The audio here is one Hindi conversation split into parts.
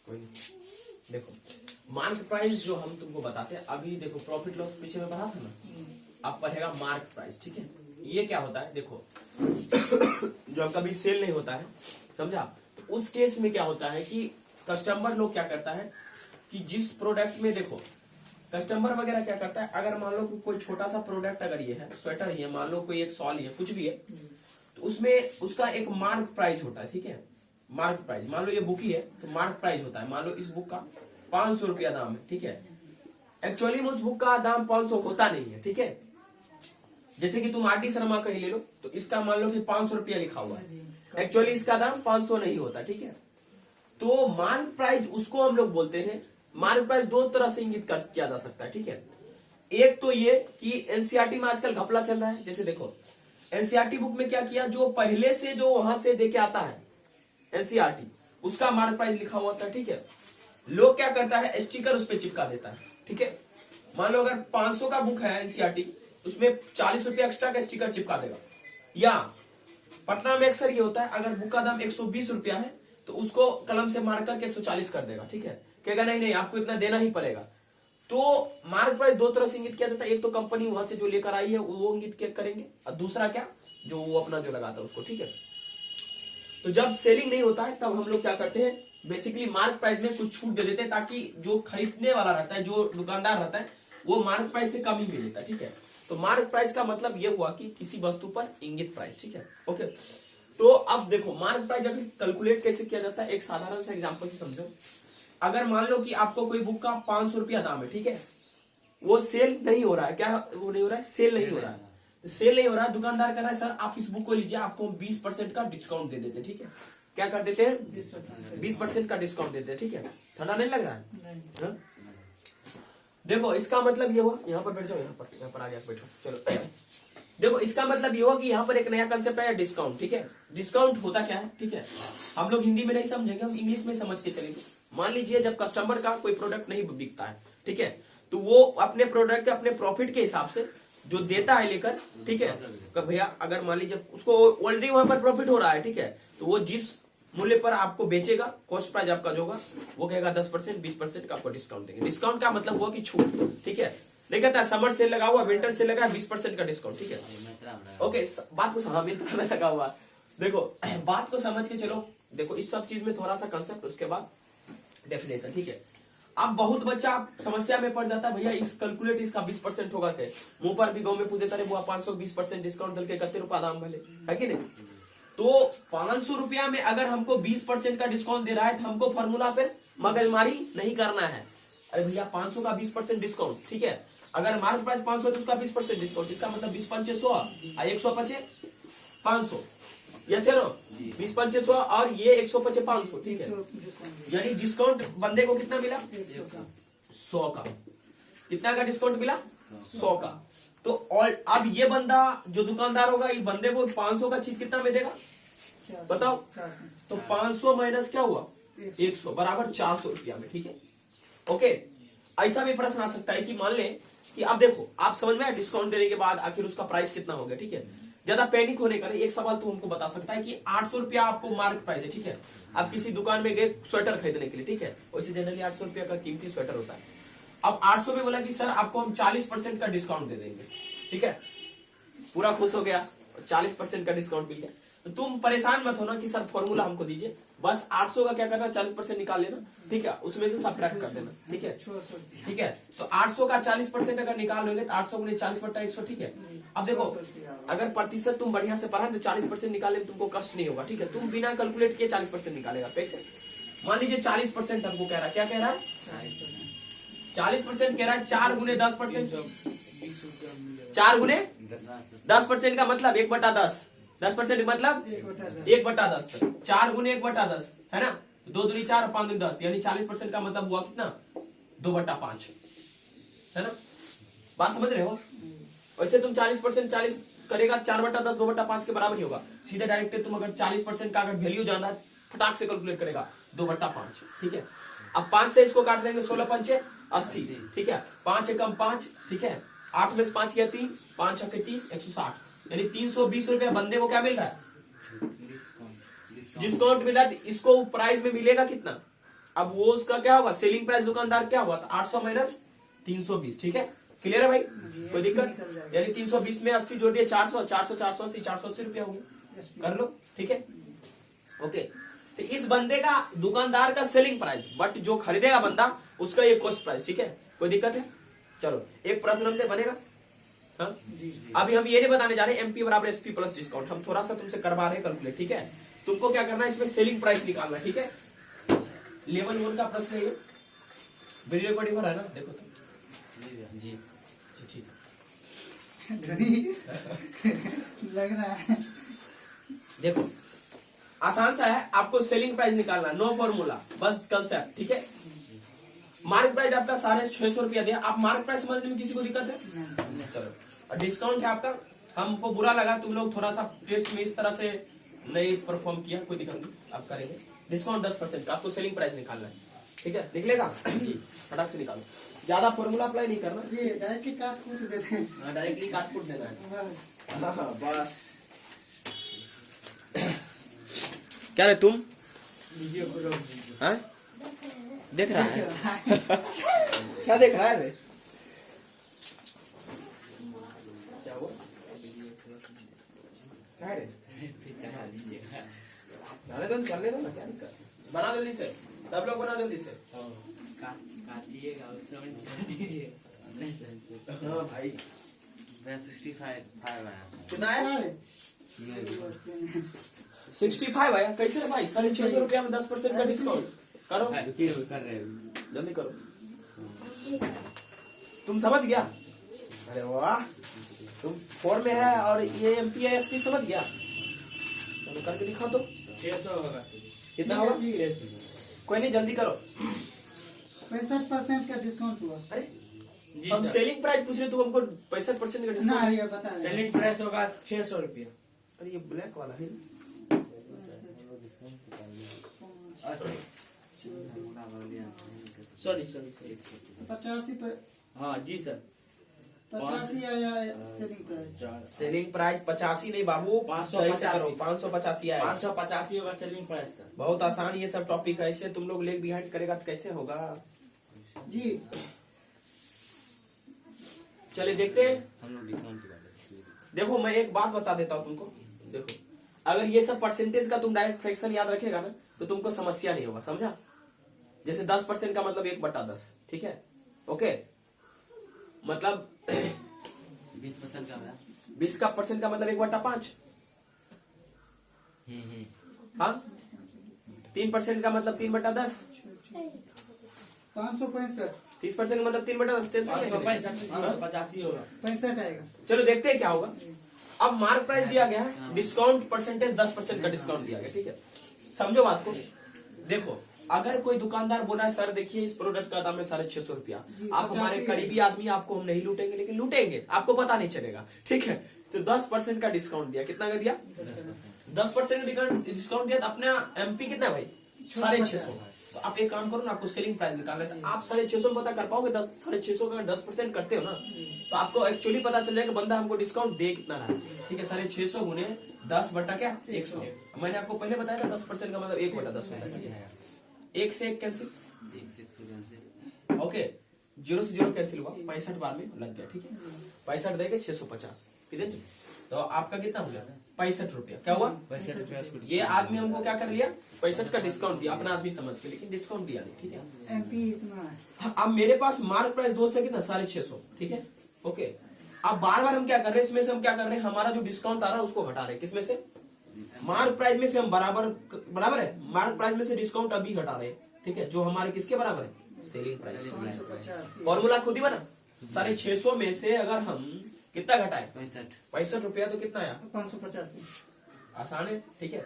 कोई नहीं। देखो मार्क प्राइस जो हम तुमको बताते हैं, अभी देखो प्रॉफिट लॉस पीछे में पढ़ा था ना, अब पढ़ेगा मार्क प्राइस। ठीक है, ये क्या होता है देखो जब कभी सेल नहीं होता है, समझा, तो उस केस में क्या होता है कि कस्टमर लोग क्या करता है कि जिस प्रोडक्ट में, देखो कस्टमर वगैरह क्या करता है, अगर मान लो कोई छोटा सा प्रोडक्ट अगर ये है, स्वेटर ही है, मान लो कोई एक शॉल ही है, कुछ भी है, तो उसमें उसका एक मार्क प्राइस होता है। ठीक है, मार्क प्राइस, मान लो ये बुक ही है तो मार्क प्राइस होता है, मान लो इस बुक का 500 रुपया दाम है। ठीक है, एक्चुअली में उस बुक का दाम 500 होता नहीं है। ठीक है, जैसे कि तुम आरटी शर्मा का ही ले लो, तो इसका मान लो कि 500 रुपया लिखा हुआ है, एक्चुअली इसका दाम 500 नहीं होता। ठीक है, तो मार्क प्राइस उसको हम लोग बोलते हैं। मार्क प्राइस दो तरह से इंगित किया जा सकता है। ठीक है, एक तो ये कि एनसीईआरटी में आजकल घपला चल रहा है। जैसे देखो एनसीईआरटी बुक में क्या किया, जो पहले से जो वहां से देके आता है एनसीईआरटी, उसका मार्क प्राइस लिखा हुआ था। ठीक है, लोग क्या करता है, स्टिकर उस पर चिपका देता है। ठीक है, मान लो अगर 500 का बुक है एनसीईआरटी, उसमें 40 रुपया एक्स्ट्रा का स्टिकर चिपका देगा। या पटना में अक्सर ये होता है, अगर बुक का दाम 120 रुपया है तो उसको कलम से मार्क करके 140 कर देगा। ठीक है, कहेगा नहीं नहीं आपको इतना देना ही पड़ेगा। तो मार्क प्राइस दो तरह से इंगित किया जाता है, एक तो कंपनी वहां से जो लेकर आई है वो इंगित करेंगे, और दूसरा क्या, जो वो अपना जो लगाता है उसको। ठीक है, तो जब सेलिंग नहीं होता है तब हम लोग क्या करते हैं, बेसिकली मार्क प्राइस में कुछ छूट दे देते हैं, ताकि जो खरीदने वाला रहता है, जो दुकानदार रहता है, वो मार्क प्राइस से कम ही मिल लेता है। ठीक है, तो मार्क प्राइस का मतलब ये हुआ कि किसी वस्तु पर इंगित प्राइस। ठीक है, ओके। तो अब देखो मार्क प्राइस अभी कैलकुलेट कैसे किया जाता है, एक साधारण सा एग्जांपल से समझो। अगर मान लो कि आपको कोई बुक का 500 रुपया दाम है, ठीक है, वो सेल नहीं हो रहा है, क्या वो नहीं हो रहा है, सेल नहीं हो रहा है, सेल नहीं हो रहा है, दुकानदार कह रहा है सर आप इस बुक को लीजिए, आपको 20% का डिस्काउंट दे देते हैं। ठीक है, क्या कर देते हैं, 20% का डिस्काउंट देते हैं। ठीक है, ठंडा नहीं लग रहा है? देखो इसका मतलब ये हुआ, यहाँ पर बैठ जाओ, यहाँ पर आ गया, बैठो, चलो। देखो इसका मतलब ये हुआ कि यहाँ पर एक नया कंसेप्ट आया, डिस्काउंट। ठीक है, डिस्काउंट होता क्या है, ठीक है, हम लोग हिंदी में नहीं समझेंगे, हम इंग्लिश में समझ के चलेंगे। मान लीजिए जब कस्टमर का कोई प्रोडक्ट नहीं बिकता है, ठीक है, तो वो अपने प्रोडक्ट के अपने प्रॉफिट के हिसाब से जो देता है लेकर, ठीक है, भैया अगर मान लीजिए उसको ऑलरेडी वहां पर प्रॉफिट हो रहा है, ठीक है, तो वो जिस मूल्य पर आपको बेचेगा, कॉस्ट प्राइस आपका जो होगा, वो कहेगा 10% 20% का आपको डिस्काउंट देंगे। डिस्काउंट का मतलब हुआ कि छूट। ठीक है, नहीं कहता समर सेल लगा हुआ, विंटर सेल लगा, 20% का डिस्काउंट। ठीक है, ओके, बात को हाँ मित्रा में लगा हुआ। देखो बात को समझ के चलो। देखो इस सब चीज में थोड़ा सा कंसेप्ट, उसके बाद डेफिनेशन। ठीक है, अब बहुत बच्चा समस्या में पड़ जाता है, भैया इस कैलकुलेट इसका 20% होगा क्या, मुंह पर भी गाँव में पूछे तारे बुआ 520% डिस्काउंट दल के कत्ते रुपया दाम भले है कि नहीं। तो 500 रुपया में अगर हमको 20% का डिस्काउंट दे रहा है, तो हमको फॉर्मूला पे मगजमारी नहीं करना है। अरे भैया 500 का 20% डिस्काउंट, ठीक है, अगर मार्क प्राइस 500 तो उसका 20% डिस्काउंट, इसका मतलब 20 पंचे 100, 100 पचे 500, यस या नो, 20 पंचे 100 और ये 100 पचे 500। ठीक है, यानी डिस्काउंट बंदे को कितना मिला, 100 का। कितना का डिस्काउंट मिला, 100 का। तो और अब ये बंदा जो दुकानदार होगा, ये बंदे को 500 का चीज कितना में देगा बताओ, तो 500 माइनस क्या हुआ, 100 बराबर 400 रुपया में। ठीक है, ओके। ऐसा भी प्रश्न आ सकता है कि मान ले कि अब देखो आप समझ में आया, डिस्काउंट देने के बाद आखिर उसका प्राइस कितना हो गया। ठीक है, ज्यादा पैनिक होने का नहीं, एक सवाल तो हमको बता सकता है कि 800 रुपया आपको मार्क प्राइस है। ठीक है, आप किसी दुकान में गए स्वेटर खरीदने के लिए, ठीक है, वैसे जनरली 800 रुपया का कीमती स्वेटर होता है। अब 800 में बोला कि सर आपको हम 40% का डिस्काउंट दे देंगे। ठीक है, पूरा खुश हो गया, 40% का डिस्काउंट मिल गया। तो तुम परेशान मत होना कि सर फॉर्मूला हमको दीजिए, बस 800 का क्या करना, 40% निकाल लेना। ठीक है, उसमें से सब्ट्रैक्ट कर देना। ठीक है, ठीक है, तो 800 का 40% अगर निकाल लोगे तो 800 गुने 40/100। ठीक है, अब देखो अगर प्रतिशत तुम बढ़िया से पढ़ा तो 40% निकाले तुमको कष्ट नहीं होगा। ठीक है, तुम बिना कैलकुलेट किए 40% निकालेगा पैसे। मान लीजिए 40% हमको कह रहा है, क्या कह रहा है, 40% कह रहा है, 4 गुने 10%, 4 गुने 10% का मतलब 1/10, 10% मतलब 1/10, 4 गुने 1/10 है ना, 2 दूनी 4 और 5 दूनी 10, यानी 40% का मतलब हुआ कितना, 2/5 है ना। बात समझ रहे हो, वैसे तुम 40% 40 करेगा, 4/10 2/5 के बराबर ही होगा। सीधे डायरेक्ट तुम अगर 40% का अगर वैल्यू जाना है, फटाक से कैलकुलेट करेगा 2/5। ठीक है, अब 5 से इसको काट देंगे, 16 पंचे 80। ठीक है, 5 एकम 5, ठीक है, 8 में से 5 किया 3, 5 छक्के 30, 160, यानी 320 रुपया बंदे को क्या मिल रहा है, डिस्काउंट मिल रहा है। इसको प्राइस में मिलेगा कितना, अब वो उसका क्या होगा, सेलिंग प्राइस दुकानदार क्या हुआ, 800 माइनस 320, ठीक है, क्लियर है भाई, कोई दिक्कत, यानी 320 में 80 जोड़ दिए 400, 400 480 480 रुपया हो गया, कर लो, ठीक है, ओके। तो इस बंदे का दुकानदार का सेलिंग प्राइस, बट जो खरीदेगा बंदा उसका ये कॉस्ट प्राइस, ठीक है, कोई दिक्कत है। चलो एक प्रश्न हमसे बनेगा, हाँ? अभी हम ये नहीं बताने जा रहे एमपी बराबर एसपी प्लस डिस्काउंट, हम थोड़ा सा तुमसे करवा रहे हैं कैलकुलेट, ठीक है। तुमको क्या करना है, इसमें सेलिंग प्राइस निकालना, ठीक है। लेवल 1 का प्रश्न है ये, वीडियो रिकॉर्डिंग हो रहा है ना, देखो तुम जी, ठीक लग रहा है। देखो आसान सा है, आपको सेलिंग प्राइस निकालना, नो फॉर्मूला, बस कंसेप्ट, ठीक है। मार्क प्राइस आपका 650 रुपया दिया, आप मार्क प्राइस समझने में किसी को दिक्कत है, चलो। और डिस्काउंट है आपका, हमको बुरा लगा तुम लोग थोड़ा सा टेस्ट में इस तरह से नहीं परफॉर्म किया, कोई दिक्कत नहीं, आप करेंगे। डिस्काउंट 10% का, आपको सेलिंग प्राइस निकालना है, ठीक है, निकलेगा फटाक से निकालो, ज्यादा फॉर्मूला अप्लाई नहीं करना, डायरेक्टली काट कूट देते हैं, डायरेक्टली काट कूट देना है, बस। क्या रे तुम हाँ? देख रहा है क्या देख रहा है रे, क्या हुआ, क्या रे, चलने दो ना, क्या दिक्कत, बना जल्दी से, सब लोग बना जल्दी से, काटिएगा उसमें हाँ भाई। 65 आया कितना है, 65 आया, कैसे भाई, 650 रुपया में 10% का डिस्काउंट, करो कर रहे हैं, जल्दी करो, तुम समझ गया, अरे वाह, तुम 4 में है और ये एमपीआईएसपी समझ गया, चलो करके दिखा दो, 600 होगा, कितना होगा, कोई नहीं जल्दी करो, 65% का डिस्काउंट हुआ। अरे जी हम सर। सेलिंग प्राइस पूछ रहे, तो हमको 65% का ना डिस्काउंट, ये बता रहे हैं। सेलिंग प्राइस होगा 600 रुपया। अरे ये ब्लैक वाला है, सॉरी 85 पर, हाँ जी सर, 85 आया सेलिंग प्राइस। सेलिंग प्राइस 85 नहीं बाबू, 585 सही से करो, 585 आया, 585 होगा सेलिंग प्राइस सर। बहुत आसान ये सब टॉपिक है, इससे तुम लोग लेग बिहाइंड करेगा तो कैसे होगा, जी चलिए देखते हैं। हम लोग डिस्काउंट देखो मैं एक बात बता देता हूँ तुमको, देखो अगर ये सब परसेंटेज का तुम डायरेक्ट फ्रैक्शन याद रखेगा ना, तो तुमको समस्या नहीं होगा, समझा। जैसे 10% का मतलब 1/10, ठीक है, ओके, मतलब 20% का है। 20% का मतलब 1/5, हाँ, 3% का मतलब 3/10, 565 30% का मतलब 3/10, टेंशन नहीं है। 585 होगा। 65 आएगा। चलो देखते हैं क्या होगा। अब मार्क प्राइस दिया गया है, डिस्काउंट परसेंटेज 10% का डिस्काउंट दिया गया, ठीक है, समझो बात को। देखो अगर कोई दुकानदार बोला है सर देखिए इस प्रोडक्ट का दाम है 650 रुपया, आप हमारे करीबी आदमी, आपको हम नहीं लूटेंगे, लेकिन लूटेंगे, आपको पता नहीं चलेगा, ठीक है। तो 10% का डिस्काउंट दिया, कितना का दिया, 10% डिस्काउंट दिया, तो अपना एमपी कितना है भाई, 650। तो आप एक काम करो ना, आपको सेलिंग प्राइस निकालना है, तो आप 650 में पता कर पाओगे, 650 का 10% करते हो ना, तो आपको एक्चुअली पता चल जाएगा बंदा हमको डिस्काउंट दे कितना रहा है, ठीक है। 650 गुने 10 बटा क्या 100, मैंने आपको पहले बताया था 10% का मतलब 1/10 होता है, 1 से 1 कैंसिल, ओके, 0 से 0 कैंसिल हुआ, 65 बार में लग गया, ठीक है, 65 देके 650, तो आपका कितना हो गया 65 रुपया, क्या हुआ 65 रुपया। ये आदमी हमको क्या कर लिया, 65 का डिस्काउंट दिया, अपना आदमी समझ के, लेकिन डिस्काउंट दिया नहीं, ठीक है। एमपी इतना है। हाँ, अब मेरे पास मार्क प्राइस दोस्त है कितना 650, ठीक है, ओके। अब बार बार हम क्या कर रहे हैं, इसमें से हम क्या कर रहे हैं, हमारा जो डिस्काउंट आ रहा है उसको घटा रहे हैं, किसमें से, मार्क प्राइस में से हम बराबर है, मार्क प्राइस में से डिस्काउंट अभी घटा रहे हैं, ठीक है, जो हमारे किसके बराबर है, सेलिंग प्राइस। 585 फॉर्मूला खुद ही बना, 650 में से अगर हम कितना घटाए 65 रुपया, तो कितना आया, 585। आसान है, ठीक है,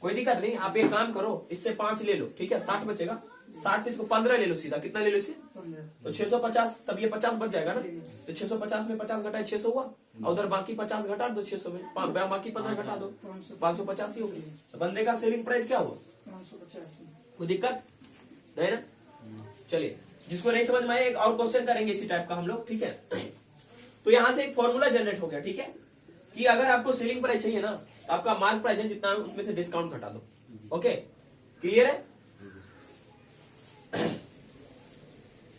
कोई दिक्कत नहीं। आप एक काम करो, इससे 5 ले लो, ठीक है, 60 बचेगा, 60 से इसको 15 ले लो सीधा, कितना ले लो इससे, 15 तो 650, तब ये 50 बच जाएगा ना, तो 650 में 50 घटाए 600 हुआ, और उधर बाकी 50 घटा दो 600 में, बाकी 15 घटा दो, 585 हो गई। तो बंदे का सेलिंग प्राइस क्या हुआ, 585। कोई दिक्कत नहीं ना। चलिए जिसको नहीं समझ में आए एक और क्वेश्चन करेंगे इसी टाइप का हम लोग, ठीक है। तो यहां से एक फॉर्मूला जनरेट हो गया, ठीक है, कि अगर आपको सेलिंग प्राइस चाहिए ना, तो आपका मार्क प्राइस है जितना उसमें से डिस्काउंट घटा दो, ओके, क्लियर है।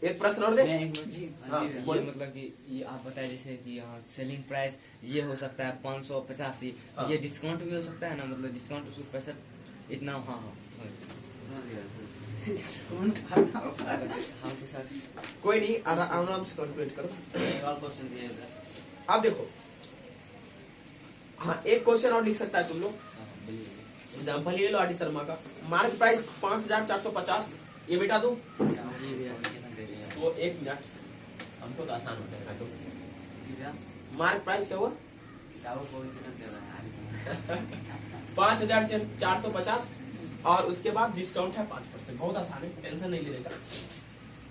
एक प्रश्न और दे। मैं एक मिनट हाँ, ये बोलो। मतलब कि ये आप बताए जैसे कि यहाँ सेलिंग प्राइस ये हो सकता है 585, हाँ। ये डिस्काउंट भी हो सकता है ना, मतलब डिस्काउंट उसको 65 इतना। हाँ हाँ समझ गया। कौन खाता हाँ तो सर कोई नहीं, आराम से कैलकुलेट करो। एक और क्वेश्चन दिया इधर। आप देखो, हाँ एक क्वेश्चन और लिख सकता है तुम लोग। हाँ, बोलिए। एग्जाम्पल ये लो आर डी शर्मा का, मार्क प्राइस 5450, ये मिटा दूं ये भी application दे दिया। तो 1 मिनट, हमको तो आसान हो जाएगा। तो क्या मार्क प्राइस क्या हुआ? क्या वो application दे रहा है? 5450 और उसके बाद डिस्काउंट है 5%। बहुत आसान है, टेंशन नहीं लेने का।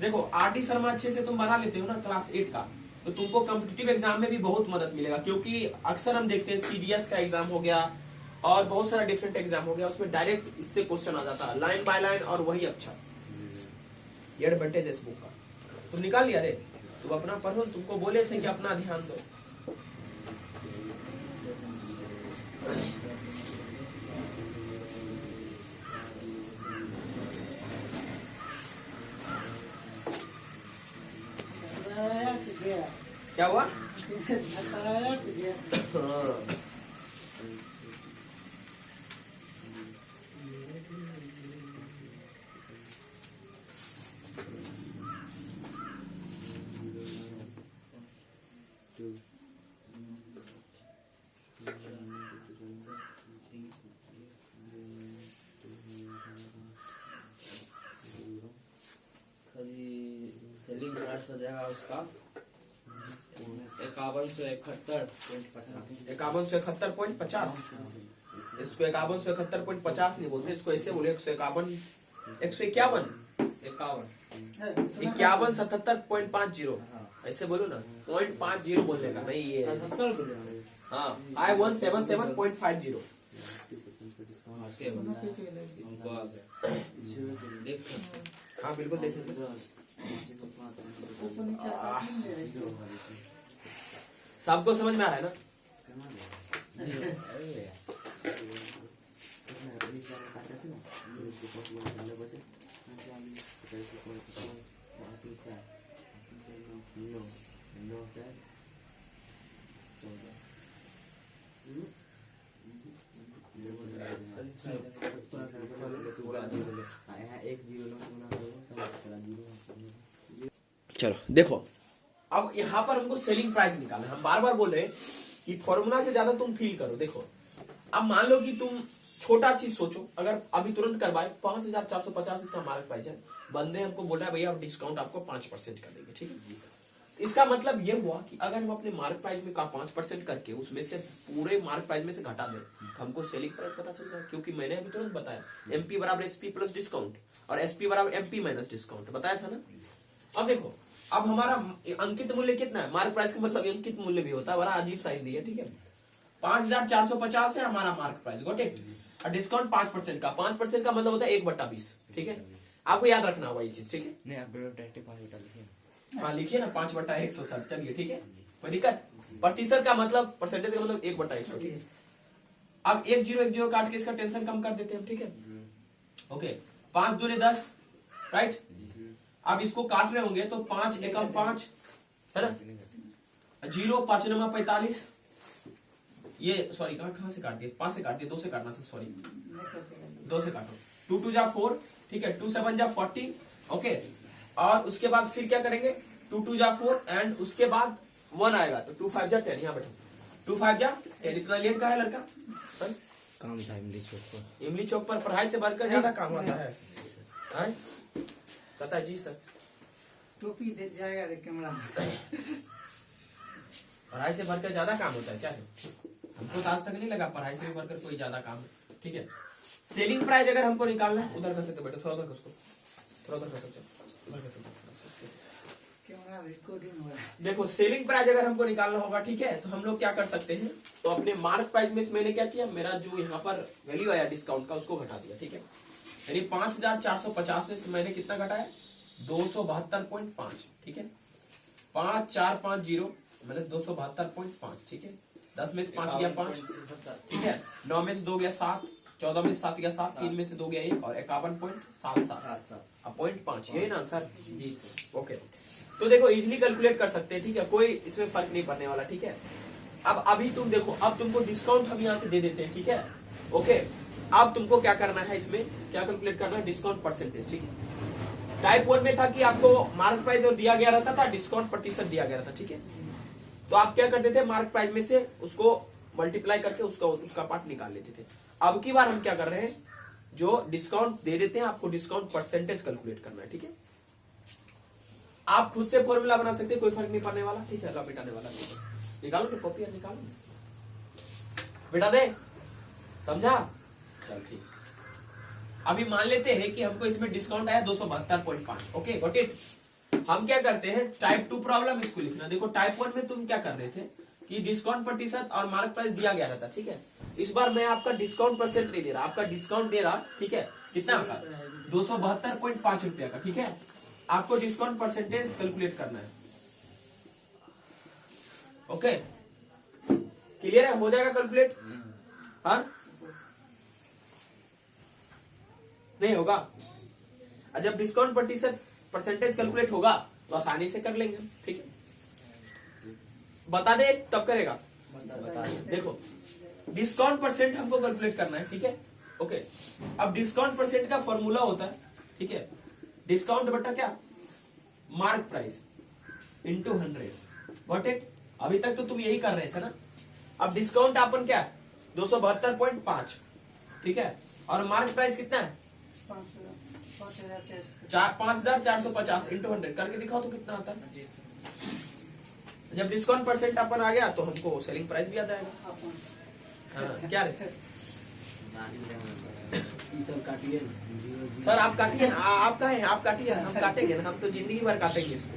देखो आर डी शर्मा अच्छे से तुम बना लेते हो ना क्लास 8 का, तो तुमको कॉम्पिटिटिव एग्जाम में भी बहुत मदद मिलेगा, क्योंकि अक्सर हम देखते हैं सीडीएस का एग्जाम हो गया और बहुत सारा डिफरेंट एग्जाम हो गया, उसमें डायरेक्ट इससे क्वेश्चन आ जाता है लाइन बाय लाइन, और वही अच्छा। ये एडवांटेज है इस बुक का। तुम निकाल लिया रे, तुम अपना पढ़ो, तुमको बोले थे कि अपना ध्यान दो। बताया कि गया क्या हुआ? बताया कि गया हाँ। सेलिंग प्राइस हो जाएगा उसका 5171.50। 5171.50। इसको 5171.50 नहीं बोलते, इसको ऐसे बोले 151 151 5177.50। ऐसे बोलो ना, 0.50 बोलने का नहीं, ये 77 बोले हम। हाँ I177.50। दोनों के लिए हमको आ गया। देख सकते हैं। हाँ बिल्कुल देखेंगे। ऊपर नीचे नहीं दे रही थी। सबको समझ में आ रहा है ना? चलो देखो, अब यहाँ पर हमको सेलिंग प्राइस निकालना है। हम बार बार बोल रहे हैं कि फॉर्मूला से ज्यादा तुम फील करो। देखो अब मान लो कि तुम छोटा चीज सोचो, अगर अभी तुरंत करवाए 5450 इसका मार्क प्राइस है, बंदे हमको बोला भैया अब डिस्काउंट आपको 5% कर देंगे, ठीक है। इसका मतलब ये हुआ कि अगर हम अपने मार्क प्राइस में का 5% करके उसमें से पूरे मार्क प्राइस में से घटा दें, हमको सेलिंग प्राइस पता चल जाए, क्योंकि मैंने अभी तुरंत बताया एमपी बराबर एसपी प्लस डिस्काउंट और एसपी बराबर एमपी माइनस डिस्काउंट बताया था ना। अब देखो, अब हमारा अंकित मूल्य कितना है? मार्क प्राइस का मतलब अंकित मूल्य भी होता है, बड़ा अजीब साइन दिया, ठीक है। 5450 है हमारा मार्क प्राइस, गॉट इट। और डिस्काउंट 5% का, 5% का मतलब होता है 1/20, ठीक है। आपको याद रखना होगा ये चीज, ठीक है। नहीं, आप डायरेक्टिव 5 बटा लिखिए। हाँ लिखिए ना, 5/160, चलिए ठीक है। कोई दिक्कत? प्रतिशत का मतलब, परसेंटेज का मतलब 1/100, ठीक है। अब 1010 काट के इसका टेंशन कम कर देते हैं, ठीक है। ओके, 5 दूनी 10, राइट। अब इसको काट रहे होंगे तो 5 एकम 5 है ना, 0 5 नमा 45। ये सॉरी कहां से काट दिए? 5 से काट दिए, 2 से काटना था, सॉरी 2 से काटो। 2 2 जा 4, ठीक है। 2 7 जा 40, ओके। और उसके बाद फिर क्या करेंगे? 2 2 जा 4 एंड उसके बाद 1 आएगा तो 2 5 जा 10। यहाँ बैठो, 2 5 जा 10। इतना लेट का है लड़का? काम था इमली चौक पर। इमली चौक पर पढ़ाई से बढ़कर ज्यादा काम होता है। कहता है जी सर। टोपी दे जाएगा रे कैमरा। पढ़ाई से बढ़कर ज्यादा काम होता है क्या है? हमको तो आज तक नहीं लगा पढ़ाई से भी बढ़कर कोई ज्यादा काम है, ठीक है। सेलिंग प्राइस अगर हमको निकालना है, उधर कर सकते बेटा, थोड़ा उधर कर उसको, थोड़ा उधर कर सकते, उधर कर सकते। कैमरा रिकॉर्डिंग हो रहा है। देखो सेलिंग प्राइस अगर हमको निकालना होगा, ठीक है, तो हम लोग क्या कर सकते हैं, तो अपने मार्क प्राइस में से मैंने क्या किया, मेरा जो यहाँ पर वैल्यू आया डिस्काउंट का उसको घटा दिया, ठीक है। यानी 5450 से मैंने कितना घटाया? 272.5, ठीक है। 5450 माइनस 272.5, ठीक है। 10 में से 5 गया 5, ठीक है। 9 में से 2 गया 7, 14 में 7 गया 7, 3 में से 2 गया 1 और 51.77 अब 0.5 यही ना आंसर। जी सर। ओके, तो देखो इजिली कैलकुलेट कर सकते हैं, ठीक है, कोई इसमें फर्क नहीं पड़ने वाला, ठीक है। अब अभी तुम देखो, अब तुमको डिस्काउंट हम यहाँ से दे देते हैं, ठीक है। ओके, अब तुमको क्या करना है, इसमें क्या कैलकुलेट करना है, डिस्काउंट परसेंटेज, ठीक है। टाइप 1 में था कि आपको मार्क प्राइस और दिया गया रहता था, डिस्काउंट प्रतिशत दिया गया रहता, ठीक है। तो आप क्या करते थे, मार्क प्राइस में से उसको मल्टीप्लाई करके उसका पार्ट निकाल लेते थे। अब की बार हम क्या कर रहे हैं, जो डिस्काउंट दे देते हैं आपको डिस्काउंट परसेंटेज कैलकुलेट करना है, ठीक है। आप खुद से फॉर्मूला बना सकते हैं, कोई फर्क नहीं पड़ने वाला, ठीक है। ला मिटाने वाला निकालो, तो कॉपी निकालो, मिटा दे, समझा, चल ठीक। अभी मान लेते हैं कि हमको इसमें डिस्काउंट आया 272.5, ओके गॉट इट। हम क्या करते हैं, टाइप 2 प्रॉब्लम इसको लिखना। देखो टाइप 1 में तुम क्या कर रहे थे कि डिस्काउंट प्रतिशत और मार्क प्राइस दिया गया रहता, ठीक है। इस बार मैं आपका डिस्काउंट परसेंट नहीं दे रहा, आपका डिस्काउंट दे रहा, ठीक है, कितना का 272.5 रुपया का, ठीक है। आपको डिस्काउंट परसेंटेज कैलकुलेट करना है, ओके, क्लियर है, हो जाएगा कैलकुलेट, हाँ नहीं होगा। और जब डिस्काउंट प्रतिशत परसेंटेज कैलकुलेट होगा तो आसानी से कर लेंगे, ठीक है। बता दे तब करेगा, बता दे। देखो डिस्काउंट परसेंट हमको कैलकुलेट करना है, ठीक है, ओके। अब डिस्काउंट परसेंट का फॉर्मूला होता है, ठीक है, डिस्काउंट बटा क्या, mark price into 100, what it. अभी तक तो तुम यही कर रहे थे ना। अब डिस्काउंट अपन क्या 272.5, ठीक है, और मार्क प्राइस कितना है 5450 इंटू 100 करके दिखाओ तो कितना आता है। जी सर। जब डिस्काउंट परसेंट अपन आ गया तो हमको सेलिंग प्राइस भी आ जाएगा, हाँ, क्या रे काटिए सर, आप काटिए ना, आप का है, आप काटिए, हम काटेंगे ना, हम तो जिंदगी भर काटेंगे इसको,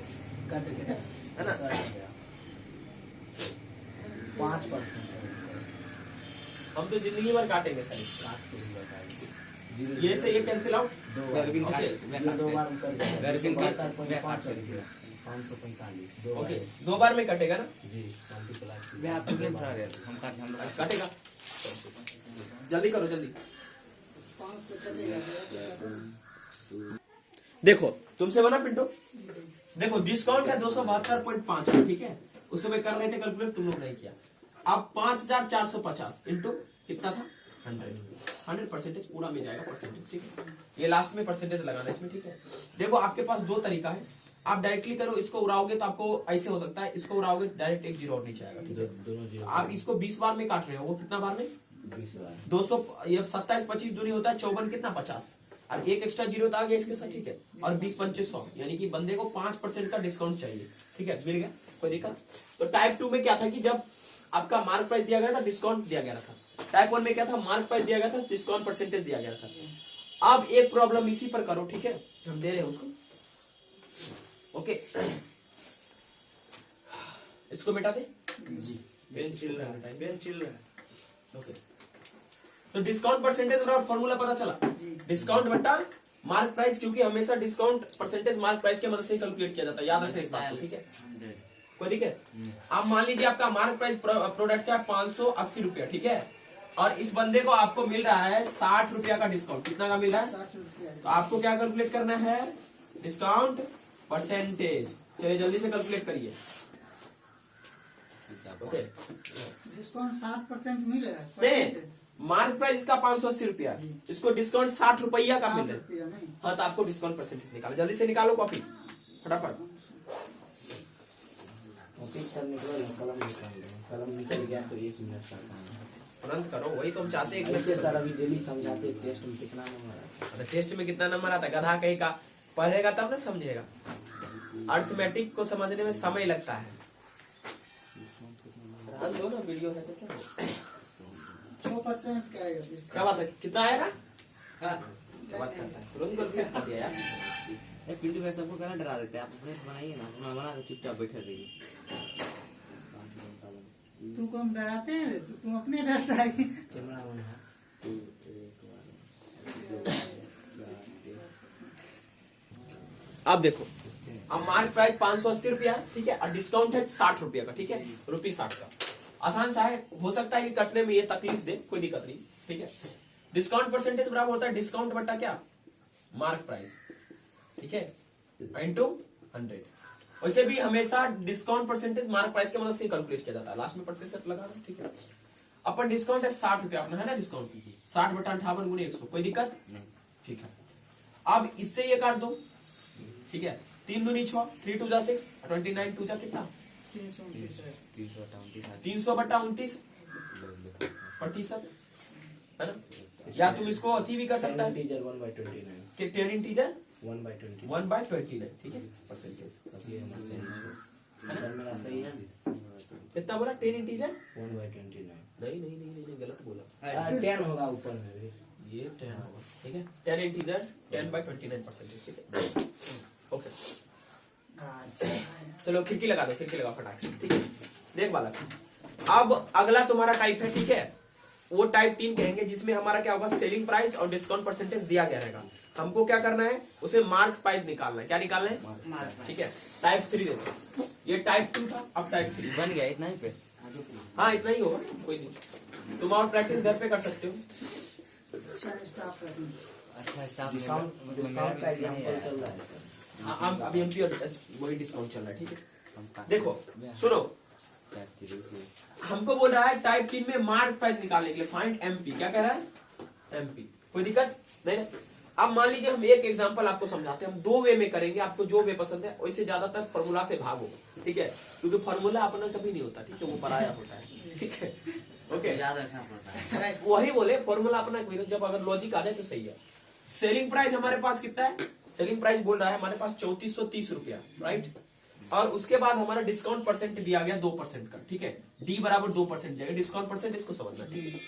है ना। 5% हम तो जिंदगी भर काटेंगे सर इसको। ये से ये कैंसिल आउट, दो बार हम कर देंगे। 545 ओके, 2 बार में कटेगा ना, जी मैं आपको गेम करा रहा था, हम लोग आज काटेगा, जल्दी करो जल्दी। देखो तुमसे बना पिंटू, देखो डिस्काउंट है 272.5, ठीक है, उस समय कर रहे थे कैलकुलेट, तुम लोग नहीं किया। अब 5450 इंटू कितना था 100 परसेंटेज पूरा मिल जाएगा परसेंटेज, ठीक है। ये लास्ट में परसेंटेज लगाना है इसमें, ठीक है। देखो आपके पास 2 तरीका है, आप डायरेक्टली करो, इसको उड़ाओगे तो आपको ऐसे हो सकता है, इसको उड़ाओगे डायरेक्ट एक जीरो और नीचे आएगा, ठीक है। तो आप इसको 20 बार में काट रहे हो, वो कितना बार में 200, ये 27 25 दूनी होता है 54 कितना 50, और एक एक्स्ट्रा जीरो तो आ गया इसके साथ, ठीक है। और 20 25 100, यानी कि बंदे को 5% का डिस्काउंट चाहिए, ठीक है, मिल गया, कोई दिक्कत। तो टाइप 2 में क्या था कि जब आपका मार्क प्राइस दिया गया था, डिस्काउंट दिया गया था। टाइप 1 में क्या था, मार्क प्राइस दिया गया था, डिस्काउंट परसेंटेज दिया गया था। अब एक प्रॉब्लम इसी पर करो, ठीक है, हम दे रहे हैं उसको, ओके। इसको मिटा दे, बेंच चिल रहा है, बेंच चिल रहा है। ओके। तो डिस्काउंट परसेंटेज का फॉर्मूला पता चला, डिस्काउंट बटा मार्क प्राइस, क्योंकि हमेशा डिस्काउंट परसेंटेज मार्क प्राइस की मदद से कैलकुलेट किया जाता है, याद रखते हैं इस बात को, ठीक है। कोई दिक्कत। आप मान लीजिए आपका मार्क प्राइस प्रोडक्ट का 580 रुपया, ठीक है, और इस बंदे को आपको मिल रहा है 60 रुपया का डिस्काउंट, कितना का मिल रहा है, 60 रुपया। तो आपको क्या कैलकुलेट करना है, डिस्काउंट परसेंटेज। चलिए जल्दी से कैलकुलेट करिए, ओके। डिस्काउंट 60% मिल रहा है, नहीं, मार्क प्राइस इसका 580 रुपया, इसको डिस्काउंट 60 रुपया का मिल रहा है, 60 रुपया नहीं। हाँ, तो आपको डिस्काउंट परसेंटेज निकालो, जल्दी से निकालो कॉपी फटाफट। कलम निकल गया तो 1 मिनट का काम है। तुरंत करो, वही तो हम चाहते हैं। ऐसे सर अभी डेली समझाते टेस्ट में कितना नंबर है। टेस्ट में कितना नंबर आता है, गधा कहीं का, पढ़ेगा तब ना समझेगा। अर्थमेटिक को समझने में समय लगता है। ध्यान दो ना, वीडियो है तो क्या 6% का आएगा डिस्काउंट। क्या बात है, कितना आएगा, क्या बात करता है, तुरंत कैलकुलेट कर दिया यार। पिंटू भाई सबको कहना डरा देते हैं, आप अपने से बनाइए ना, अपना बना के चुपचाप बैठे रहिए। तू कम डराते हैं रे, तुम अपने डरता है कि कैमरा ऑन है। अब देखो, अब मार्क प्राइस 580 रुपया, ठीक है, और डिस्काउंट है 60 रुपया का, ठीक है, ₹60 का। आसान सा है, हो सकता है कि कटने में ये तकलीफ दे, कोई दिक्कत नहीं, ठीक है। डिस्काउंट परसेंटेज बराबर होता है डिस्काउंट बटा क्या, मार्क प्राइस, ठीक है, इंटू 100। वैसे भी हमेशा डिस्काउंट परसेंटेज मार्क प्राइस की मदद से कैलकुलेट किया जाता है, लास्ट में प्रतिशत लगा रहा, ठीक है। अपन डिस्काउंट है 60 रुपया, अपना है ना डिस्काउंट 60 बटा 58 गुणे 100, कोई दिक्कत नहीं। ठीक है। अब इससे ये काट दो, ठीक है, 3 दूनी 6, 3 2 जा 6, 29 2 जा कितना 329 है। 300 बटा 29 प्रतिशत, है ना। या तुम इसको अति भी कर सकता है, टीचर 1/29 कि 10 इंटीजर 1/29 1/29, ठीक है, परसेंटेज सर मेरा सही है कितना बोला, 10 इंटीजर 1/29 नहीं नहीं नहीं नहीं गलत बोला, 10 होगा ऊपर में भी ये 10 होगा, ठीक है, 10 इंटीजर 10/29 परसेंटेज, ठीक है, ओके। चलो खिड़की लगा दो, खिड़की लगाओ फटाक से, ठीक है। देख बालक, अब अगला तुम्हारा टाइप है, ठीक है, वो टाइप 3 कहेंगे, जिसमें हमारा क्या होगा, सेलिंग प्राइस और डिस्काउंट परसेंटेज दिया गया रहेगा। हमको क्या करना है, उसे मार्क प्राइस निकालना है, क्या निकालना है, ठीक है। टाइप 3 देखो, ये टाइप 2 था, अब टाइप 3 बन गया इतना ही पे। हाँ इतना ही होगा, कोई नहीं, तुम और प्रैक्टिस घर पे कर सकते हो। अच्छा स्टाफ रखना। अच्छा स्टाफ डिस्काउंट का एग्जांपल चल रहा है इसका। हाँ, अभी एमपी और वही डिस्काउंट चल रहा है, ठीक है। देखो सुनो, हमको बोल रहा है टाइप 3 में मार्क प्राइस निकालने के लिए फाइंड एमपी, क्या कह रहा है, एमपी, कोई दिक्कत नहीं ना। अब मान लीजिए हम एक एग्जांपल आपको समझाते हैं, हम 2 वे में करेंगे, आपको जो वे पसंद है वैसे ज्यादातर फॉर्मूला से भागो, ठीक है, क्योंकि फॉर्मूला अपना कभी नहीं होता, ठीक है, वो पराया होता है, ठीक है, ओके। याद रखना पड़ता है। वही बोले फॉर्मूला अपना कभी नहीं, जब अगर लॉजिक आ जाए तो सही है। सेलिंग प्राइस हमारे पास कितना है, सेलिंग प्राइस बोल रहा है हमारे पास 3430 रुपया, राइट, और उसके बाद हमारा डिस्काउंट परसेंट दिया गया 2% का, ठीक है, डी बराबर 2% देगा, डिस्काउंट परसेंट इसको समझना, ठीक है।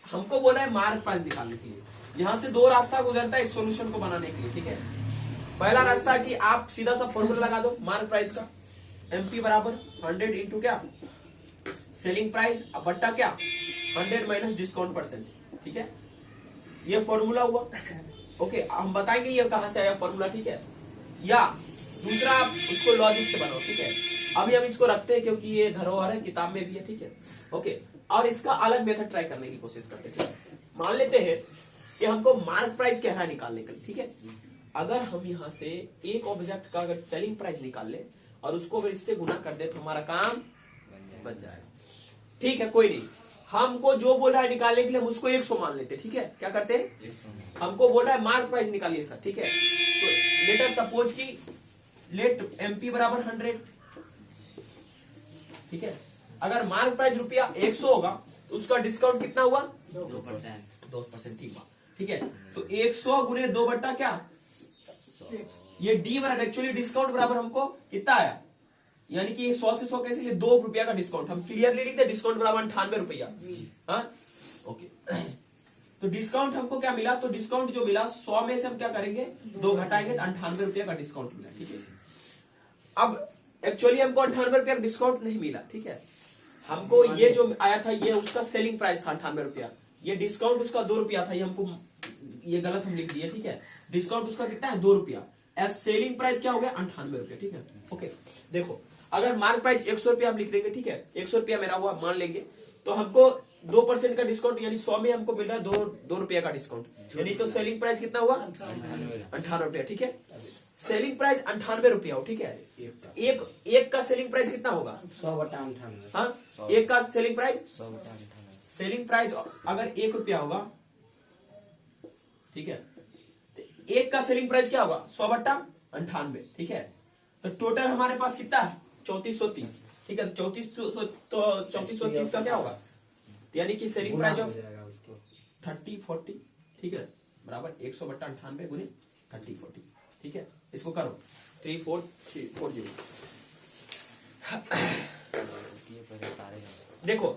हमको बोला है मार्क प्राइस निकालने के लिए, यहां से 2 रास्ता गुजरता है इस सॉल्यूशन को बनाने के लिए, ठीक है। पहला रास्ता कि आप सीधा सा फॉर्मूला लगा दो मार्क प्राइस का, एमपी बराबर 100 इंटू क्या, सेलिंग प्राइस बट्टा क्या 100 माइनस डिस्काउंट परसेंट, ठीक है, ये फॉर्मूला हुआ, ओके। हम बताएंगे ये कहां से आया फॉर्मूला, ठीक है। या दूसरा आप उसको लॉजिक से बनाओ, ठीक है, अभी हम इसको रखते हैं क्योंकि ये धरोहर है, किताब में भी है, ठीक है, ओके। और इसका अलग मेथड ट्राई करने की कोशिश करते हैं, ठीक है। मान लेते हैं कि हमको मार्क प्राइस क्या है निकालने के लिए, ठीक है। अगर हम यहाँ से एक ऑब्जेक्ट का अगर सेलिंग प्राइस निकाल ले और उसको अगर इससे गुना कर दे तो हमारा काम बन जाएगा, ठीक है, कोई नहीं। हमको जो बोल रहा है निकालने के लिए हम उसको 100 मान लेते, ठीक है, क्या करते हैं, हमको बोल रहा है मार्क प्राइस निकालिए सर, ठीक है, तो लेट अस सपोज की लेट एमपी बराबर 100, ठीक है। अगर मार्क प्राइस रुपया 100 होगा तो उसका डिस्काउंट कितना हुआ 2%, ठीक है। तो 100 गुने 2 बट्टा क्या, ये डी बराबर एक्चुअली डिस्काउंट बराबर हमको कितना आया, यानी कि 100 से 100 कैसे लिए 2 रुपया का डिस्काउंट, हम क्लियरली लिखते डिस्काउंट बराबर 98 रुपया, हाँ ओके। तो डिस्काउंट हमको क्या मिला, तो डिस्काउंट जो मिला 100 में से हम क्या करेंगे 2 घटाएंगे तो 98 रुपया का डिस्काउंट मिला, ठीक है। अब एक्चुअली हमको 98 रुपया का डिस्काउंट नहीं मिला, ठीक है, हमको ये जो आया था ये उसका सेलिंग प्राइस था 98 रुपया, ये डिस्काउंट उसका 2 रुपया था, ये हमको ये गलत हम लिख दिए, ठीक है। डिस्काउंट उसका कितना है 2 रुपया, एज सेलिंग प्राइस क्या हो गया 98 रुपया, ठीक है, ओके। देखो अगर मार्क प्राइस 100 रुपया हम लिख देंगे, ठीक है, 100 रुपया मेरा हुआ मान लेंगे, तो हमको 2% का डिस्काउंट यानी 100 में हमको मिल रहा है 2 रुपया का डिस्काउंट, यानी तो सेलिंग प्राइस कितना हुआ 98 रुपया, ठीक है। सेलिंग प्राइस 98 रुपया हो, ठीक है, एक का सेलिंग प्राइस कितना होगा 100/98, हाँ, एक का सेलिंग प्राइस 100/98, सेलिंग प्राइस अगर 1 रुपया होगा, ठीक है, तो एक का सेलिंग प्राइस क्या होगा 100/98, ठीक है। तो टोटल हमारे पास कितना है 3430, ठीक है, तो 3430 का क्या होगा, यानी कि सेलिंग प्राइस ऑफ 3040, ठीक है, बराबर 100/98 गुने 3040, ठीक है। इसको करो 34340। ये पहले तारे हैं। देखो